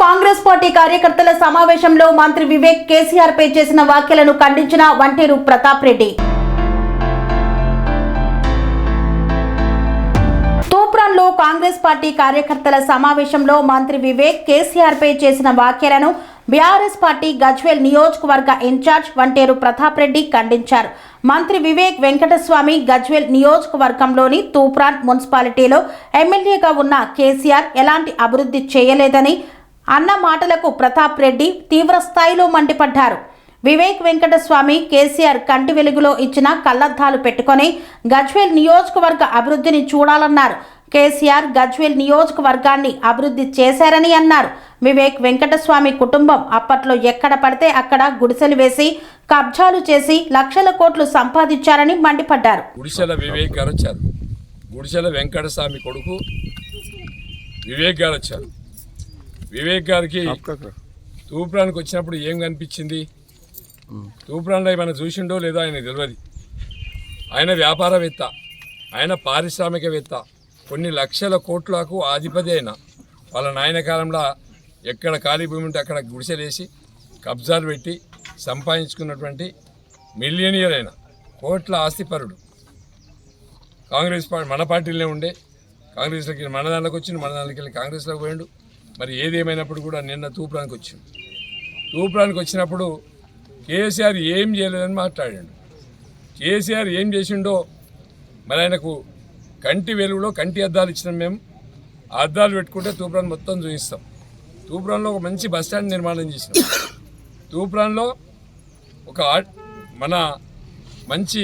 Congress party కార్యకర్తల సమావేశంలో మంత్రి వివేక్ కేసీఆర్ పై చేసిన వ్యాఖ్యలను ఖండించిన వంటేరు ప్రతాప్ రెడ్డి. తూప్రాన్లో కాంగ్రెస్ పార్టీ కార్యకర్తల సమావేశంలో మంత్రి వివేక్ కేసీఆర్ పై చేసిన వ్యాఖ్యలను బీఆర్ఎస్ పార్టీ గజ్వేల్ నియోజకవర్గ ఇన్ఛార్జ్ వంటేరు ప్రతాప్ రెడ్డి ఖండించారు. మంత్రి వివేక్ వెంకటస్వామి గజ్వేల్ నియోజకవర్గంలోని తూప్రాన్ మున్సిపాలిటీలో ఎమ్మెల్యేగా ఉన్న కేసీఆర్ ఎలాంటి అభివృద్ధి చేయలేదని అన్న మాటలకు ప్రతాప్ రెడ్డి తీవ్ర స్థాయిలో మండిపడ్డారు. వివేక్ వెంకటస్వామి కేసీఆర్ కంటి వెలుగులో ఇచ్చిన కళ్లద్దాలు పెట్టుకొని గజ్వేల్ నియోజకవర్గ అభివృద్ధిని చూడాలన్నారు. కేసీఆర్ గజ్వేల్ నియోజకవర్గాన్ని అభివృద్ధి చేశారని అన్నారు. వివేక్ వెంకటస్వామి కుటుంబం అప్పట్లో ఎక్కడ పడితే అక్కడ గుడిసెలు వేసి కబ్జాలు చేసి లక్షల కోట్లు సంపాదించారని మండిపడ్డారు. గుడిసెల వివేక్ గారు వచ్చారు. గుడిసెల వెంకటస్వామి కొడుకు వివేక్ గారు వచ్చారు. వివేక్ గారికి తూప్రానికి వచ్చినప్పుడు ఏం కనిపించింది? తూప్రాన్లో ఏమైనా చూసిండో లేదో ఆయన తెలియదు. ఆయన వ్యాపారవేత్త, ఆయన పారిశ్రామికవేత్త, కొన్ని లక్షల కోట్లకు అధిపతి అయిన వాళ్ళ నాయన కాలంలో ఎక్కడ ఖాళీ భూమి ఉంటే అక్కడ గుడిసెలేసి కబ్జాలు పెట్టి సంపాదించుకున్నటువంటి మిలియనియర్ అయిన కోట్ల ఆస్తిపరుడు. కాంగ్రెస్ పార్టీ మన పార్టీలోనే ఉండే, కాంగ్రెస్లోకి మన దాంట్లోకి వచ్చిండు, మన దాంట్లోకి వెళ్ళి కాంగ్రెస్లోకి పోయిండు. మరి ఏదేమైనప్పుడు కూడా నిన్న తూప్రానికి వచ్చిండు. తూప్రానికి వచ్చినప్పుడు కేసీఆర్ ఏం చేయలేదని మాట్లాడాడు. కేసీఆర్ ఏం చేసిండో మరి ఆయనకు కంటి వెలుగులో కంటి అద్దాలు ఇచ్చినాం. మేము ఆ అద్దాలు పెట్టుకుంటే తూప్రాన్ మొత్తం చూపిస్తాం. తూప్రాన్లో ఒక మంచి బస్టాండ్ నిర్మాణం చేసినాం. తూప్రాన్లో ఒక మన మంచి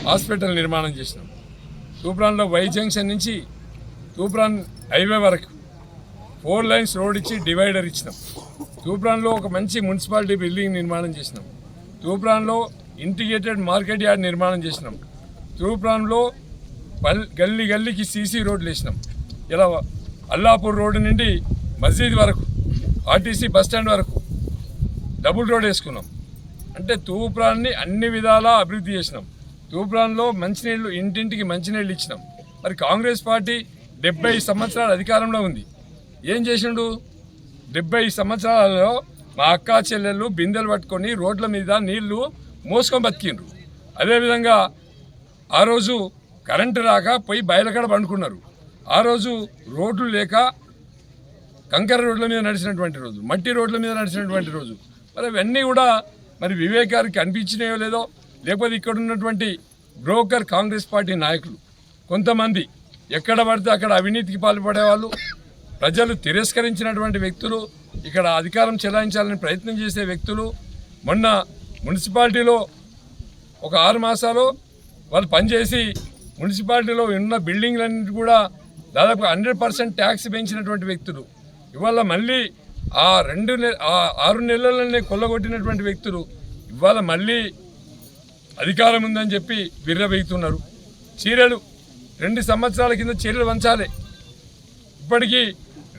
హాస్పిటల్ నిర్మాణం చేసినాం. తూప్రాన్లో వై జంక్షన్ నుంచి తూప్రాన్ హైవే వరకు 4 లైన్స్ రోడ్ ఇచ్చి డివైడర్ ఇచ్చినాం. తూప్రాన్లో ఒక మంచి మున్సిపాలిటీ బిల్డింగ్ నిర్మాణం చేసినాం. తూప్రాన్లో ఇంటిగ్రేటెడ్ మార్కెట్ యార్డ్ నిర్మాణం చేసినాం. తూప్రాన్లో గల్లీ గల్లీకి సీసీ రోడ్లు వేసినాం. ఇలా అల్లాపూర్ రోడ్డు నుండి మస్జిద్ వరకు, ఆర్టీసీ బస్టాండ్ వరకు డబుల్ రోడ్ వేసుకున్నాం. అంటే తూప్రాన్ని అన్ని విధాలా అభివృద్ధి చేసినాం. తూప్రాన్లో మంచినీళ్ళు, ఇంటింటికి మంచినీళ్ళు ఇచ్చినాం. మరి కాంగ్రెస్ పార్టీ 70 సంవత్సరాల అధికారంలో ఉంది. ఏం చేసిండు? 70 సంవత్సరాలలో మా అక్కా చెల్లెళ్ళు బిందెలు పట్టుకొని రోడ్ల మీద నీళ్లు మోసుకొని బతికిండ్రు. అదేవిధంగా ఆ రోజు కరెంటు రాక పోయి బయలుకడ పండుకున్నారు. ఆ రోజు రోడ్లు లేక కంకర రోడ్ల మీద నడిచినటువంటి రోజు, మట్టి రోడ్ల మీద నడిచినటువంటి రోజు. మరి అవన్నీ కూడా మరి వివేక్ గారికి అనిపించినాయో లేదో, లేకపోతే ఇక్కడ ఉన్నటువంటి బ్రోకర్ కాంగ్రెస్ పార్టీ నాయకులు కొంతమంది ఎక్కడ పడితే అక్కడ అవినీతికి పాల్పడేవాళ్ళు, ప్రజలు తిరస్కరించినటువంటి వ్యక్తులు, ఇక్కడ అధికారం చెలాయించాలని ప్రయత్నం చేసే వ్యక్తులు. మొన్న మున్సిపాలిటీలో ఒక 6 మాసాలు వాళ్ళు పనిచేసి మున్సిపాలిటీలో ఉన్న బిల్డింగ్లన్నింటి కూడా దాదాపు 100% ట్యాక్స్ పెంచినటువంటి వ్యక్తులు. ఇవాళ మళ్ళీ ఆ 6 నెలలనే కొల్లగొట్టినటువంటి వ్యక్తులు ఇవాళ మళ్ళీ అధికారం ఉందని చెప్పి విర్రవేగుతున్నారు. చీరలు 2 సంవత్సరాల కింద చీరలు వంచాలి. ఇప్పటికీ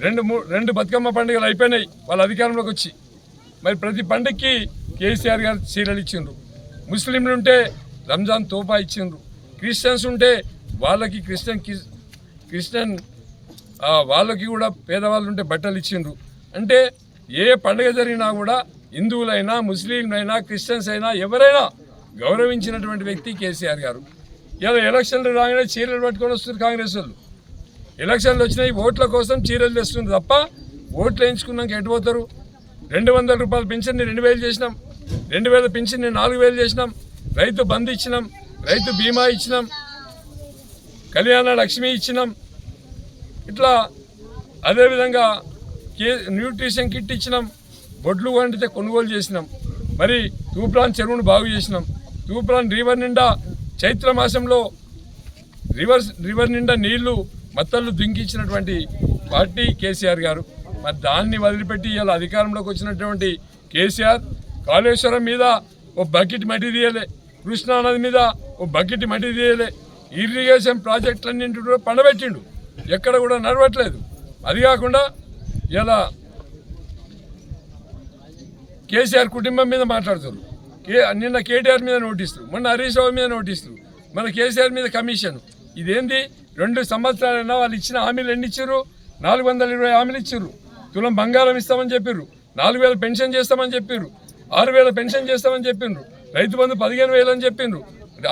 2 బతుకమ్మ పండుగలు అయిపోయినాయి వాళ్ళ అధికారంలోకి వచ్చి. మరి ప్రతి పండుగకి కేసీఆర్ గారు చీరలు ఇచ్చిండ్రు. ముస్లింలు ఉంటే రంజాన్ తోఫా ఇచ్చిండ్రు. క్రిస్టియన్స్ ఉంటే వాళ్ళకి క్రిస్టియన్ వాళ్ళకి కూడా పేదవాళ్ళు ఉంటే బట్టలు ఇచ్చిండ్రు. అంటే ఏ పండుగ జరిగినా కూడా హిందువులైనా, ముస్లింలైనా, క్రిస్టియన్స్ అయినా ఎవరైనా గౌరవించినటువంటి వ్యక్తి కేసీఆర్ గారు. ఇలా ఎలక్షన్లు రాగానే చీరలు పట్టుకొని వస్తున్నారు కాంగ్రెస్ వాళ్ళు. ఎలక్షన్లు వచ్చినాయి, ఓట్ల కోసం చీరలు తెస్తున్నారు తప్ప ఓట్లు వేయించుకున్నాక ఎటు పోతారు? 200 రూపాయల పింఛన్ని 2000 చేసినాం. 2000 పింఛన్ని 4000 చేసినాం. రైతు బంధు ఇచ్చినాం, రైతు బీమా ఇచ్చినాం, కళ్యాణ లక్ష్మి ఇచ్చినాం. ఇట్లా అదేవిధంగా న్యూట్రిషన్ కిట్ ఇచ్చినాం. బొడ్లు వండితే కొనుగోలు చేసినాం. మరి తూప్రాన్ చెరువును బాగు చేసినాం. తూప్రాన్ రివర్ నిండా చైత్ర మాసంలో రివర్ నిండా నీళ్లు మత్తళ్ళు దుంకించినటువంటి పార్టీ కేసీఆర్ గారు. మరి దాన్ని వదిలిపెట్టి ఇలా అధికారంలోకి వచ్చినటువంటి కేసీఆర్ కాళేశ్వరం మీద ఓ బకెట్ మట్టి తీయలే, కృష్ణానది మీద ఓ బకెట్ మట్టి తీయలే, ఇరిగేషన్ ప్రాజెక్టులన్నింటి కూడా పండబెట్టిండు, ఎక్కడ కూడా నడవట్లేదు. అది కాకుండా ఇలా కేసీఆర్ కుటుంబం మీద మాట్లాడుతారు. నిన్న కేటీఆర్ మీద నోటీసులు, మొన్న హరీష్ రావు మీద నోటీసులు, మన కేసీఆర్ మీద కమిషన్. ఇదేంది? 2 సంవత్సరాలైనా వాళ్ళు ఇచ్చిన హామీలు ఎన్ని ఇచ్చారు? 420 హామీలు ఇచ్చారు. తులం బంగారం ఇస్తామని చెప్పిర్రు, 4,000 పెన్షన్ చేస్తామని చెప్పిర్రు, 6,000 పెన్షన్ చేస్తామని చెప్పిండ్రు, రైతు బంధు 15,000 అని చెప్పిండ్రు,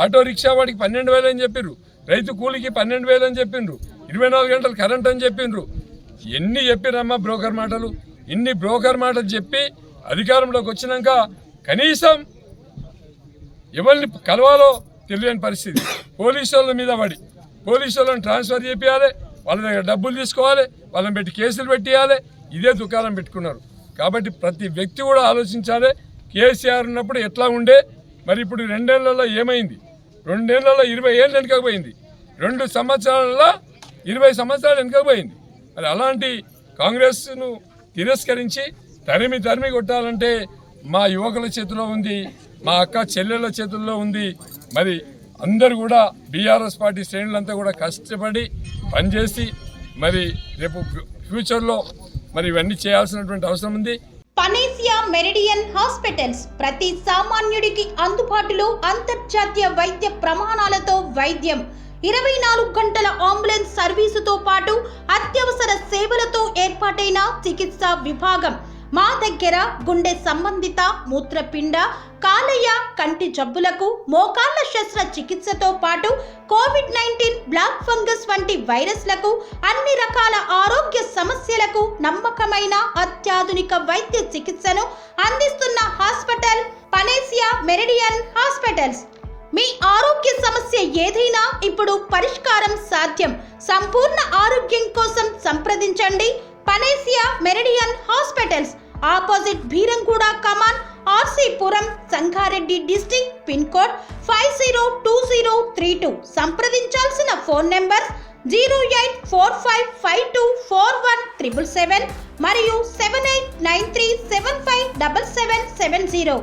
ఆటో రిక్షా వాడికి 12,000 అని చెప్పిర్రు, రైతు కూలికి 12,000 అని చెప్పిండ్రు, 24 గంటలు కరెంట్ అని చెప్పిండ్రు. ఎన్ని చెప్పిరమ్మా బ్రోకర్ మాటలు. ఇన్ని బ్రోకర్ మాటలు చెప్పి అధికారంలోకి వచ్చినాక కనీసం ఎవరిని కలవాలో తెలియని పరిస్థితి. పోలీసు వాళ్ళ మీద పడి పోలీసు వాళ్ళని ట్రాన్స్ఫర్ చేయాలి, వాళ్ళ దగ్గర డబ్బులు తీసుకోవాలి, వాళ్ళని పెట్టి కేసులు పెట్టేయాలి. ఇదే దుకాణం పెట్టుకున్నారు. కాబట్టి ప్రతి వ్యక్తి కూడా ఆలోచించాలి. కేసీఆర్ ఉన్నప్పుడు ఎట్లా ఉండే, మరి ఇప్పుడు 2 ఏళ్లలో ఏమైంది? 2 ఏళ్లలో 20 ఏళ్ళు వెనుకపోయింది, 2 సంవత్సరాలలో 20 సంవత్సరాలు వెనుకపోయింది. మరి అలాంటి కాంగ్రెస్ను తిరస్కరించి తరిమి కొట్టాలంటే మా యువకుల చేతిలో ఉంది, మా అక్క చెల్లెళ్ళ చేతుల్లో ఉంది. మరి అందరూ కూడా బీఆర్ఎస్ పార్టీ శ్రేణులంతా కూడా కష్టపడి పనిచేసి మరి రేపు ఫ్యూచర్లో మరి ఇవన్నీ చేయాల్సినటువంటి అవసరం ఉంది. పనేసియా మెరిడియన్ హాస్పిటల్స్ ప్రతి సామాన్యుడికి అందుబాటులో అంతర్జాతీయ వైద్య ప్రమాణాలతో వైద్యం, 24 గంటల అంబులెన్స్ సర్వీసుతో పాటు అత్యవసర సేవలతో ఏర్పాటైన చికిత్సా విభాగం. మా దగ్గర గుండె సంబంధిత, మూత్రపిండ, కాలేయ, కంటి జబ్బులకు, మోకాళ్ల శస్త్రచికిత్సతో పాటు కోవిడ్-19, బ్లాక్ ఫంగస్ వంటి వైరస్లకు, అన్ని రకాల ఆరోగ్య సమస్యలకు నమ్మకమైన అత్యాధునిక వైద్య చికిత్సను అందిస్తున్న హాస్పిటల్ పనేసియా మెరిడియన్ హాస్పిటల్స్. మీ ఆరోగ్య సమస్య ఏదైనా ఇప్పుడు పరిష్కారం సాధ్యం. సంపూర్ణ ఆరోగ్యం కోసం సంప్రదించండి Panacea Meridian hospitals, opposite Bheeramguda Kaman, RC Puram, Sangareddy district, pin code 502032. సంప్రదించాల్సిన ఫోన్ నెంబర్ 0845524177 మరియు 7893757770.